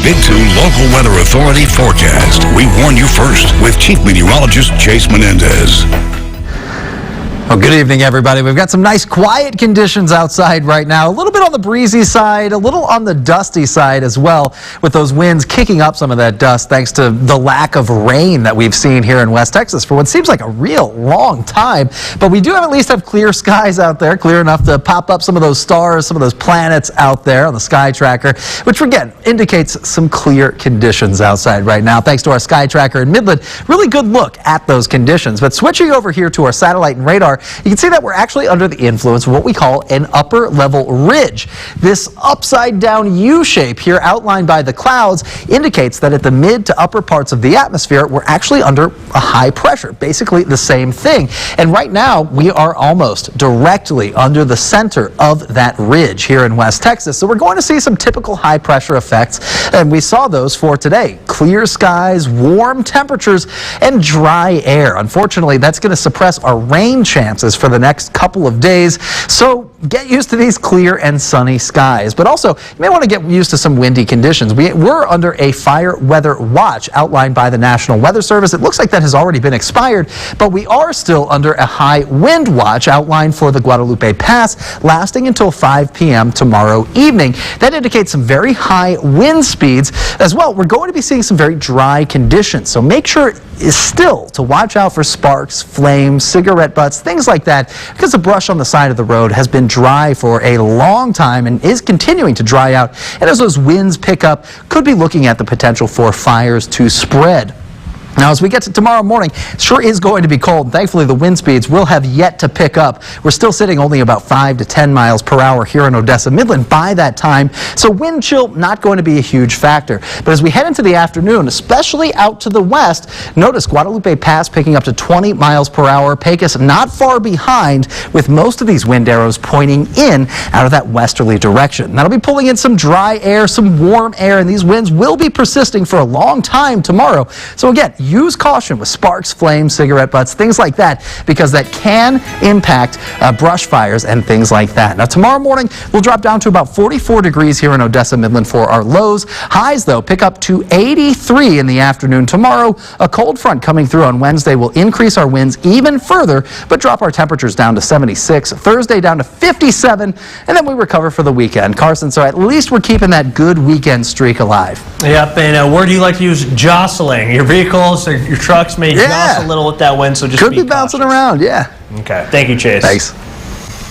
Mid 2 Local Weather Authority forecast. We warn you first with Chief Meteorologist Chase Menendez. Well, good evening, everybody. We've got some nice quiet conditions outside right now. A little bit on the breezy side, a little on the dusty side as well, with those winds kicking up some of that dust thanks to the lack of rain that we've seen here in West Texas for what seems like a real long time. But we do at least have clear skies out there, clear enough to pop up some of those stars, some of those planets out there on the sky tracker, which again indicates some clear conditions outside right now. Thanks to our sky tracker in Midland, really good look at those conditions. But switching over here to our satellite and radar, you can see that we're actually under the influence of what we call an upper level ridge. This upside down U shape here outlined by the clouds indicates that at the mid to upper parts of the atmosphere, we're actually under a high pressure, basically the same thing. And right now, we are almost directly under the center of that ridge here in West Texas. So we're going to see some typical high pressure effects, and we saw those for today. Clear skies, warm temperatures, and dry air. Unfortunately, that's going to suppress our rain chances for the next couple of days. So get used to these clear and sunny skies. But also, you may want to get used to some windy conditions. We're under a fire weather watch outlined by the National Weather Service. It looks like that has already been expired, but we are still under a high wind watch outlined for the Guadalupe Pass, lasting until 5 p.m. tomorrow evening. That indicates some very high wind speeds as well. We're going to be seeing some very dry conditions, so make sure is still to watch out for sparks, flames, cigarette butts, things like that, because the brush on the side of the road has been dry for a long time and is continuing to dry out. And as those winds pick up, could be looking at the potential for fires to spread. Now, as we get to tomorrow morning, it sure is going to be cold. Thankfully, the wind speeds will have yet to pick up. We're still sitting only about 5 to 10 miles per hour here in Odessa Midland by that time. So wind chill not going to be a huge factor. But as we head into the afternoon, especially out to the west, notice Guadalupe Pass picking up to 20 miles per hour. Pecos not far behind, with most of these wind arrows pointing in out of that westerly direction. That'll be pulling in some dry air, some warm air, and these winds will be persisting for a long time tomorrow. So again, use caution with sparks, flames, cigarette butts, things like that, because that can impact brush fires and things like that. Now, tomorrow morning, we'll drop down to about 44 degrees here in Odessa Midland for our lows. Highs, though, pick up to 83 in the afternoon tomorrow. A cold front coming through on Wednesday will increase our winds even further, but drop our temperatures down to 76. Thursday down to 57, and then we recover for the weekend. Carson, so at least we're keeping that good weekend streak alive. Yep, and a word you like to use, jostling. Your vehicles or your trucks may jostle a little with that wind, so just could be be bouncing around, yeah. Okay, thank you, Chase. Thanks.